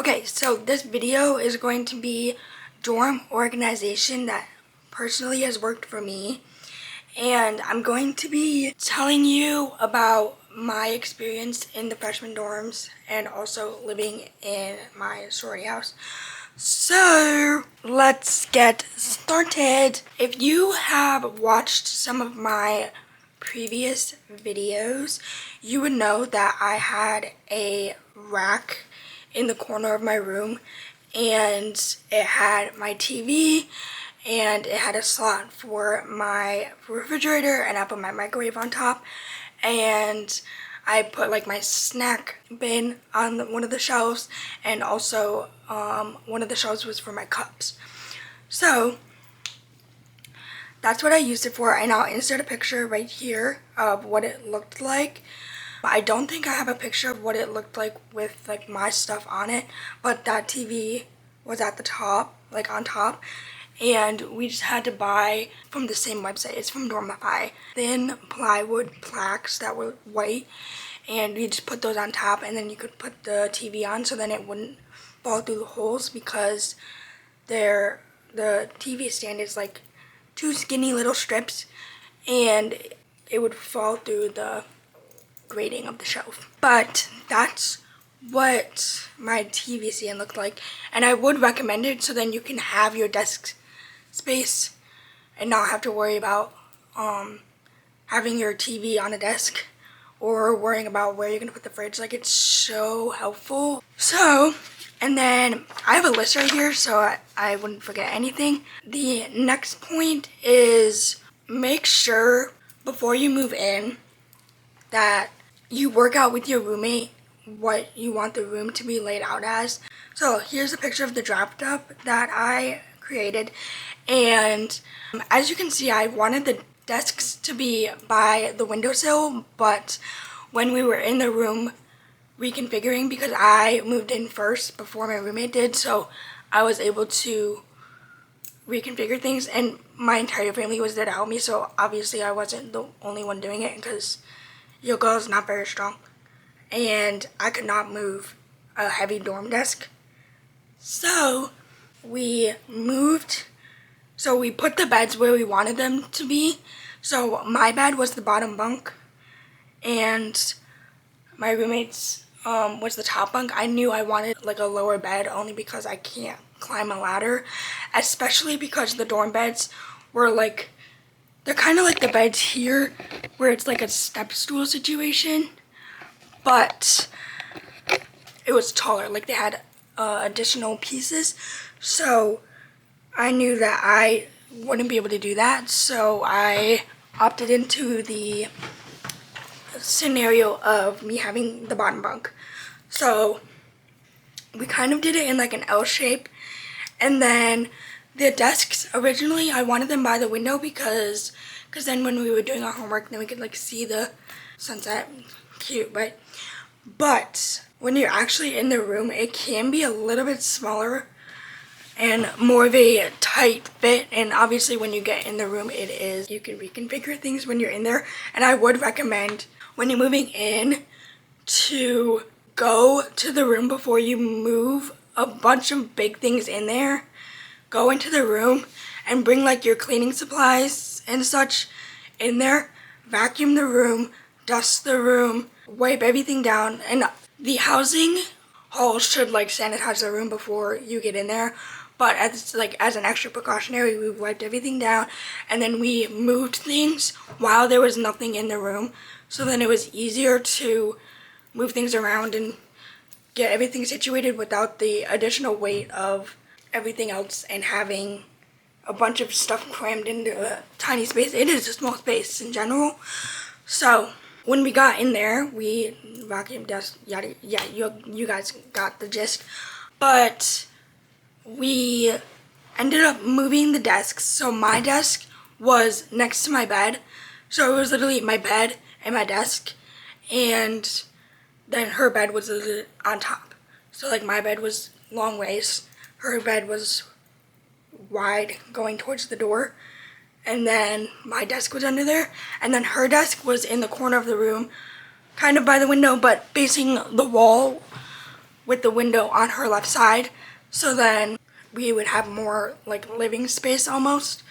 Okay, so this video is going to be dorm organization that personally has worked for me. And I'm going to be telling you about my experience in the freshman dorms and also living in my sorority house. So let's get started. If you have watched some of my previous videos, you would know that I had a rack in the corner of my room, and it had my TV and it had a slot for my refrigerator, and I put my microwave on top, and I put like my snack bin on one of the shelves, and also one of the shelves was for my cups. So that's what I used it for, and I'll insert a picture right here of what it looked like. I don't think I have a picture of what it looked like with like my stuff on it, but that TV was at the top, like on top, and we just had to buy from the same website. It's from Dormify. Thin plywood plaques that were white, and you just put those on top, and then you could put the TV on so then it wouldn't fall through the holes, because the TV stand is like two skinny little strips, and it would fall through the grating of the shelf. But that's what my TV stand looked like, and I would recommend it so then you can have your desk space and not have to worry about having your TV on a desk or worrying about where you're gonna put the fridge. Like, it's so helpful. So, and then I have a list right here so I wouldn't forget anything. The next point is make sure before you move in that you work out with your roommate what you want the room to be laid out as. So here's a picture of the draft up that I created, and as you can see, I wanted the desks to be by the windowsill, but when we were in the room reconfiguring, because I moved in first before my roommate did, so I was able to reconfigure things, and my entire family was there to help me, so obviously I wasn't the only one doing it because your girl is not very strong, and I could not move a heavy dorm desk. So we put the beds where we wanted them to be. So my bed was the bottom bunk, and my roommate's was the top bunk. I knew I wanted like a lower bed only because I can't climb a ladder, especially because the dorm beds were like, they're kind of like the beds here where it's like a step stool situation, but it was taller. Like, they had additional pieces, so I knew that I wouldn't be able to do that, so I opted into the scenario of me having the bottom bunk. So we kind of did it in like an L shape, and then the desks, originally I wanted them by the window because then when we were doing our homework, then we could like see the sunset. Cute, right? But when you're actually in the room, it can be a little bit smaller and more of a tight fit, and obviously when you get in the room, you can reconfigure things when you're in there. And I would recommend when you're moving in to go to the room before you move a bunch of big things in there. Go into the room and bring like your cleaning supplies and such in there. Vacuum the room, dust the room, wipe everything down, and the housing hall should like sanitize the room before you get in there. But as an extra precautionary, we wiped everything down, and then we moved things while there was nothing in the room. So then it was easier to move things around and get everything situated without the additional weight of everything else and having a bunch of stuff crammed into a tiny space. It is a small space in general. So when we got in there, we vacuumed, dust, yada, yeah, you guys got the gist. But we ended up moving the desks. So my desk was next to my bed. So it was literally my bed and my desk, and then her bed was on top. So like my bed was long ways, her bed was wide going towards the door, and then my desk was under there, and then her desk was in the corner of the room, kind of by the window, but facing the wall with the window on her left side, so then we would have more like living space almost.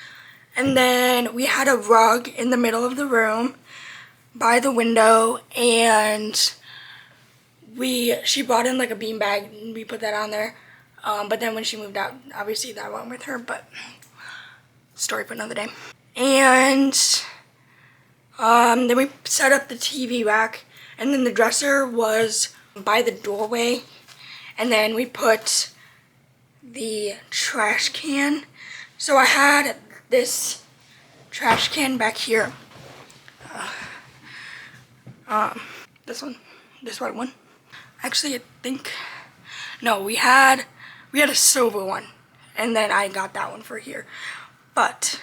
And then we had a rug in the middle of the room by the window, and she brought in like a beanbag and we put that on there. But then when she moved out, obviously that went with her, but story for another day. And then we set up the TV rack, and then the dresser was by the doorway, and then we put the trash can. So I had this trash can back here. This white one. Actually, I think, no, we had a silver one, and then I got that one for here. But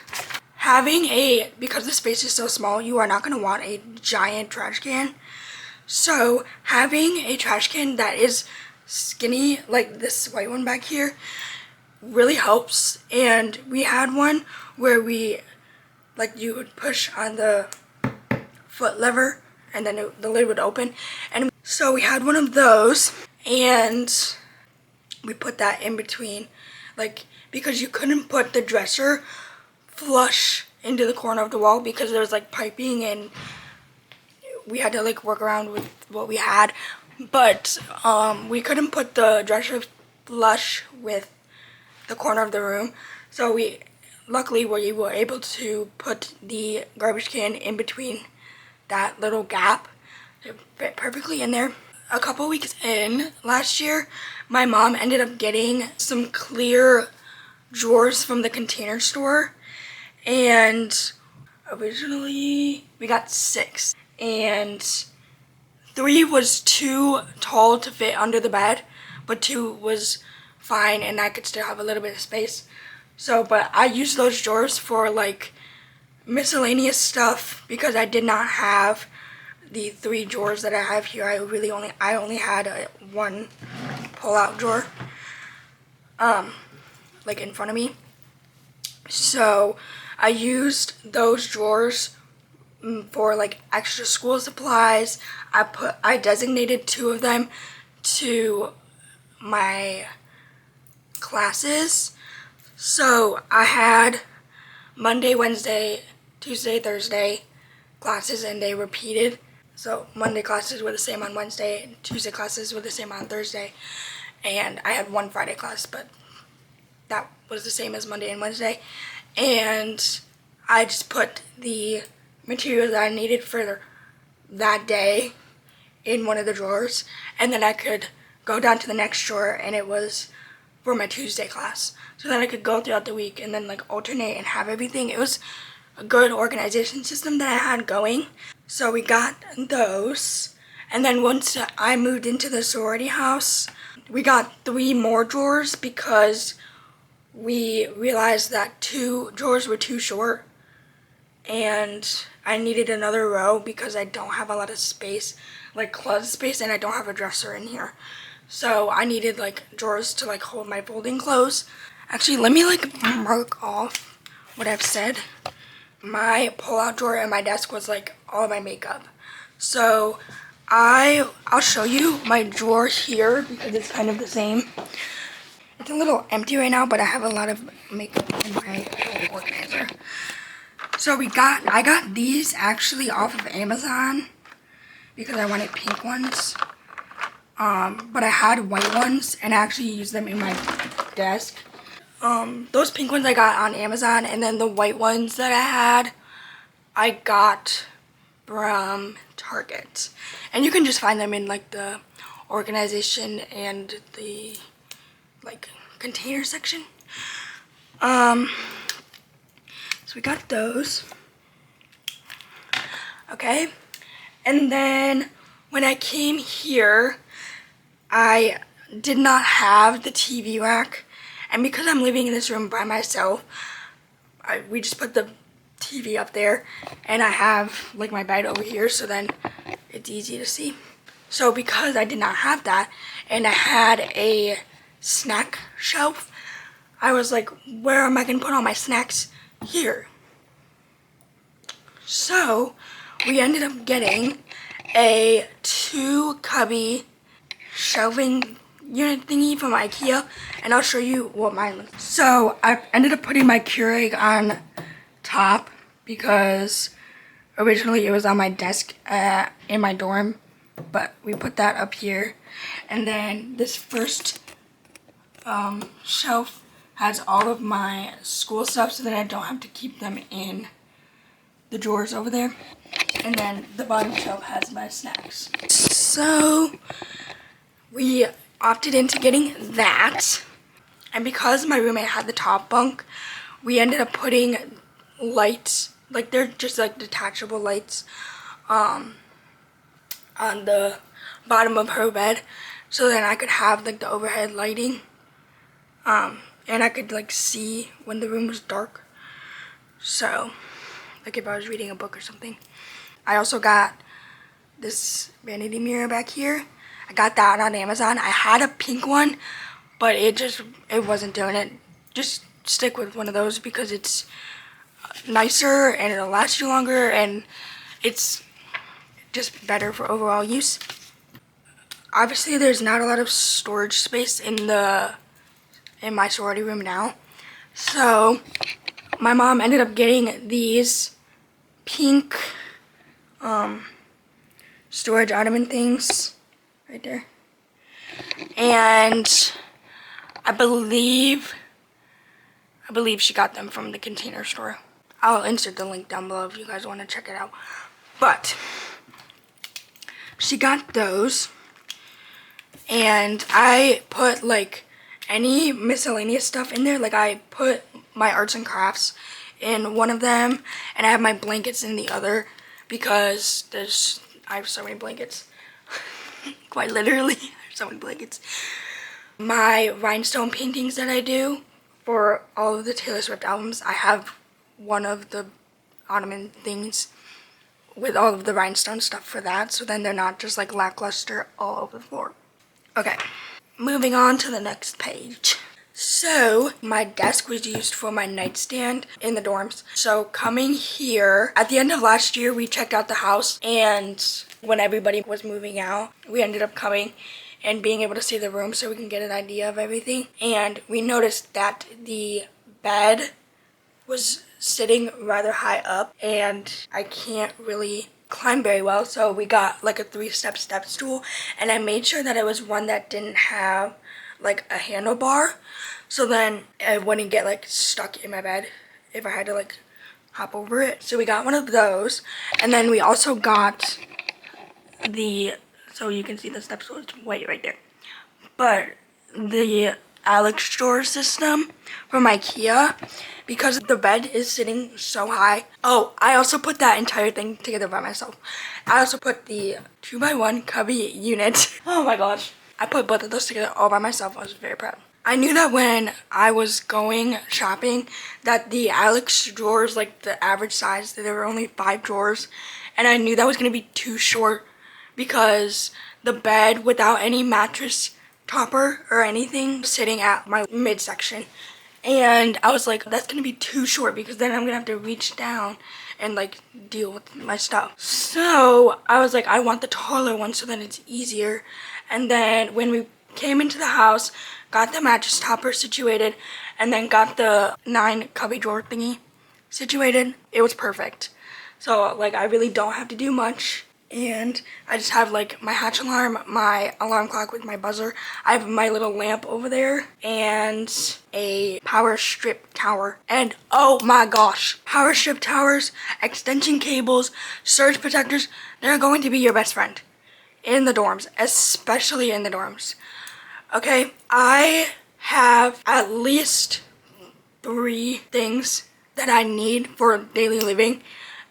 because the space is so small, you are not going to want a giant trash can. So having a trash can that is skinny, like this white one back here, really helps. And we had one where you would push on the foot lever, and then the lid would open. And so we had one of those, and we put that in between, because you couldn't put the dresser flush into the corner of the wall because there was piping, and we had to work around with what we had. But we couldn't put the dresser flush with the corner of the room, so luckily we were able to put the garbage can in between that little gap. It fit perfectly in there. A couple weeks in last year, my mom ended up getting some clear drawers from the Container Store, and originally we got 6, and 3 was too tall to fit under the bed, but 2 was fine, and I could still have a little bit of space. But I used those drawers for miscellaneous stuff because I did not have the 3 drawers that I have here. I only had one pull-out drawer, in front of me. So I used those drawers for extra school supplies. I designated 2 of them to my classes. So I had Monday, Wednesday, Tuesday, Thursday classes, and they repeated. So Monday classes were the same on Wednesday, and Tuesday classes were the same on Thursday, and I had one Friday class, but that was the same as Monday and Wednesday. And I just put the materials that I needed for that day in one of the drawers, and then I could go down to the next drawer, and it was for my Tuesday class. So then I could go throughout the week and then alternate and have everything. It was a good organization system that I had going. So we got those, and then once I moved into the sorority house, we got 3 more drawers because we realized that 2 drawers were too short, and I needed another row because I don't have a lot of space, closet space, and I don't have a dresser in here. So I needed drawers to hold my folding clothes. Actually, let me mark off what I've said. My pull-out drawer in my desk was all of my makeup. So I'll show you my drawer here because it's kind of the same. It's a little empty right now, but I have a lot of makeup in my organizer. So I got these actually off of Amazon because I wanted pink ones. But I had white ones, and I actually used them in my desk. Those pink ones I got on Amazon, and then the white ones that I had, I got from Target. And you can just find them in the organization and the container section. So we got those. Okay. And then when I came here, I did not have the TV rack, and because I'm living in this room by myself, we just put the TV up there, and I have my bed over here, so then it's easy to see. So because I did not have that, and I had a snack shelf, I was where am I gonna put all my snacks? Here. So we ended up getting a 2 cubby shelving unit thingy from IKEA, and I'll show you what mine looks like. So I ended up putting my Keurig on top because originally it was on my desk in my dorm, but we put that up here. And then this first shelf has all of my school stuff so that I don't have to keep them in the drawers over there. And then the bottom shelf has my snacks. So we opted into getting that. And because my roommate had the top bunk, we ended up putting lights, like they're just like detachable lights, on the bottom of her bed, so then I could have like the overhead lighting, and I could like see when the room was dark. So like if I was reading a book or something. I also got this vanity mirror back here. I got that on Amazon. I had a pink one, but it wasn't doing it. Just stick with one of those because it's nicer and it'll last you longer, and it's just better for overall use. Obviously there's not a lot of storage space in my sorority room now, so my mom ended up getting these pink storage ottoman things right there, and I believe she got them from the Container Store. I'll insert the link down below if you guys want to check it out. But she got those, and I put like any miscellaneous stuff in there. Like I put my arts and crafts in one of them, and I have my blankets in the other because I have so many blankets. Quite literally, there's so many blankets. My rhinestone paintings that I do for all of the Taylor Swift albums, I have one of the ottoman things with all of the rhinestone stuff for that, so then they're not just like lackluster all over the floor. Okay, moving on to the next page. So my desk was used for my nightstand in the dorms. So coming here, at the end of last year, we checked out the house, and when everybody was moving out, we ended up coming and being able to see the room so we can get an idea of everything. And we noticed that the bed was sitting rather high up, and I can't really climb very well, so we got like a 3-step step stool, and I made sure that it was one that didn't have like a handlebar, so then I wouldn't get like stuck in my bed if I had to like hop over it. So we got one of those, and then we also got so you can see the step stool, it's right there, but the Alex drawer system from IKEA, because the bed is sitting so high. Oh, I also put that entire thing together by myself. I also put the 2x1 cubby unit. Oh my gosh. I put both of those together all by myself. I was very proud. I knew that when I was going shopping that the Alex drawers, like the average size, that there were only 5 drawers, and I knew that was going to be too short because the bed without any mattress topper or anything sitting at my midsection, and I was like, that's gonna be too short because then I'm gonna have to reach down and like deal with my stuff. So I was like, I want the taller one so then it's easier. And then when we came into the house, got the mattress topper situated, and then got the 9 cubby drawer thingy situated, it was perfect. So like I really don't have to do much. And I just have like my hatch alarm, my alarm clock with my buzzer. I have my little lamp over there and a power strip tower. And oh my gosh, power strip towers, extension cables, surge protectors, they're going to be your best friend in the dorms, especially in the dorms. Okay, I have at least 3 things that I need for daily living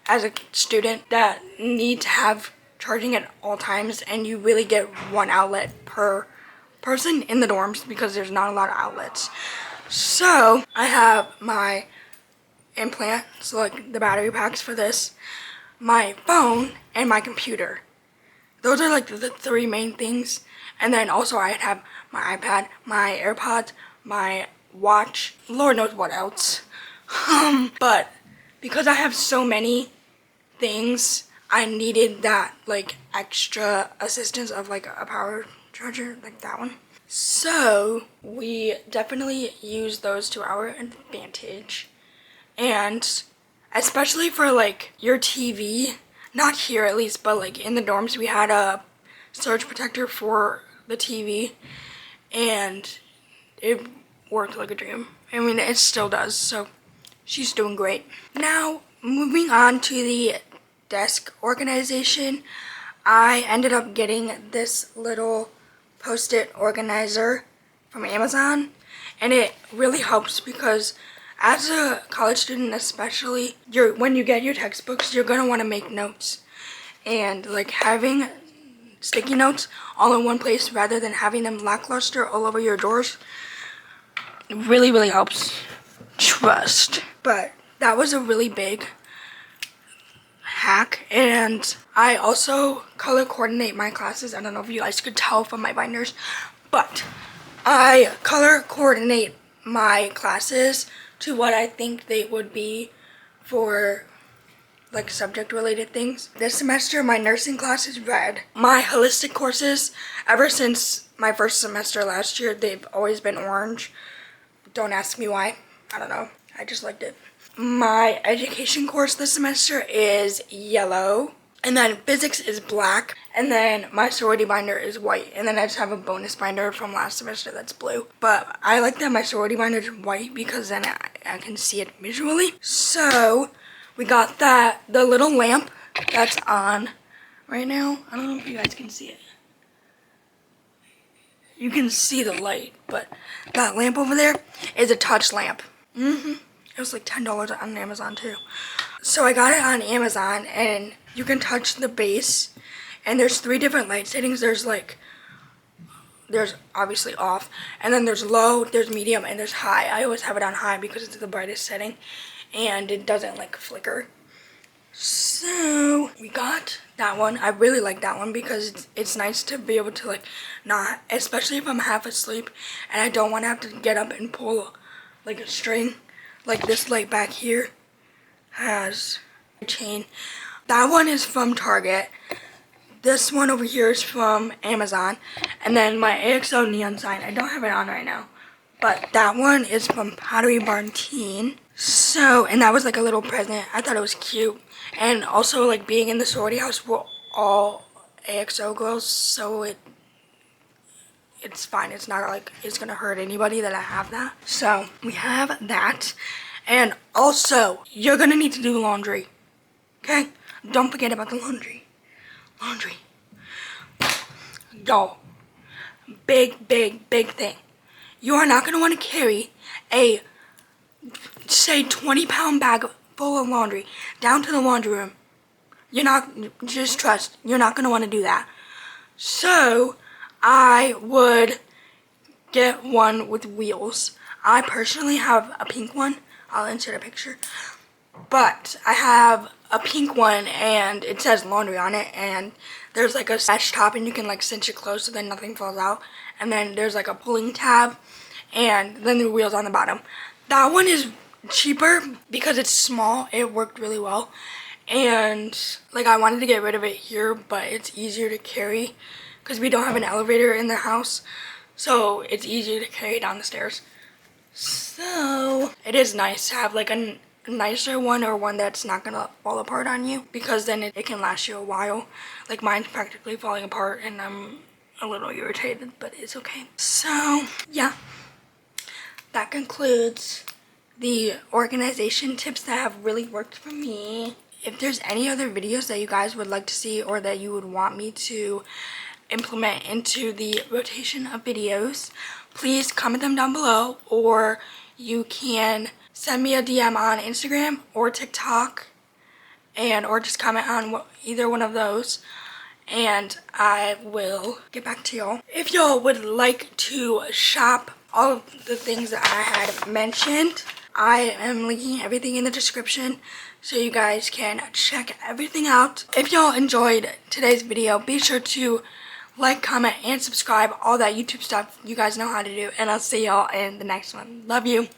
as a student that need to have charging at all times, and you really get 1 outlet per person in the dorms because there's not a lot of outlets. So I have my implant, so like the battery packs for this, my phone, and my computer. Those are like the 3 main things. And then also I have my iPad, my AirPods, my watch, Lord knows what else. But because I have so many things, I needed that like extra assistance of like a power charger, like that one. So we definitely use those to our advantage. And especially for like your TV, not here at least, but like in the dorms, we had a surge protector for the TV, and it worked like a dream. I mean, it still does, so she's doing great. Now, moving on to the desk organization, I ended up getting this little post-it organizer from Amazon, and it really helps because as a college student especially, when you get your textbooks, you're going to want to make notes. And like having sticky notes all in one place rather than having them lackluster all over your drawers really, really helps. Trust. But that was a really big hack. And I also color coordinate my classes. I don't know if you guys could tell from my binders, but I color coordinate my classes to what I think they would be for like subject related things. This semester my nursing class is red. My holistic courses, ever since my first semester last year, they've always been orange. Don't ask me why. I don't know. I just liked it. My education course this semester is yellow. And then physics is black. And then my sorority binder is white. And then I just have a bonus binder from last semester that's blue. But I like that my sorority binder is white because then I can see it visually. So we got that, the little lamp that's on right now. I don't know if you guys can see it. You can see the light, but that lamp over there is a touch lamp. It was like $10 on Amazon too. So I got it on Amazon, and you can touch the base, and there's 3 different light settings. There's obviously off, and then there's low, there's medium, and there's high. I always have it on high because it's the brightest setting, and it doesn't like flicker. So we got that one. I really like that one because it's nice to be able to like not, especially if I'm half asleep and I don't want to have to get up and pull like a string. Like this light back here has a chain. That one is from Target. This one over here is from Amazon. And then my AXO neon sign, I don't have it on right now, but that one is from Pottery Barn Teen. So, and that was like a little present. I thought it was cute. And also like being in the sorority house, we're all AXO girls, so it's fine. It's not like it's gonna hurt anybody that I have that. So we have that. And also, you're gonna need to do the laundry. Okay? Don't forget about the laundry. Laundry. Y'all, big thing. You are not gonna want to carry a, say, 20-pound bag full of laundry down to the laundry room. You're not, just trust, you're not gonna want to do that. So I would get one with wheels. I personally have a pink one. I'll insert a picture. But I have a pink one and it says laundry on it, and there's like a sash top and you can like cinch it closed so then nothing falls out. And then there's like a pulling tab and then the wheels on the bottom. That one is cheaper because it's small. It worked really well. And like I wanted to get rid of it here, but it's easier to carry because we don't have an elevator in the house. So it's easier to carry down the stairs. So it is nice to have like a nicer one, or one that's not gonna fall apart on you, because then it can last you a while. Like mine's practically falling apart and I'm a little irritated, but it's okay. So yeah, that concludes the organization tips that have really worked for me. If there's any other videos that you guys would like to see or that you would want me to implement into the rotation of videos, please comment them down below, or you can send me a DM on Instagram or TikTok, or just comment on either one of those, and I will get back to y'all. If y'all would like to shop all of the things that I had mentioned, I am linking everything in the description so you guys can check everything out. If y'all enjoyed today's video, be sure to like, comment, and subscribe. All that YouTube stuff you guys know how to do. And I'll see y'all in the next one. Love you.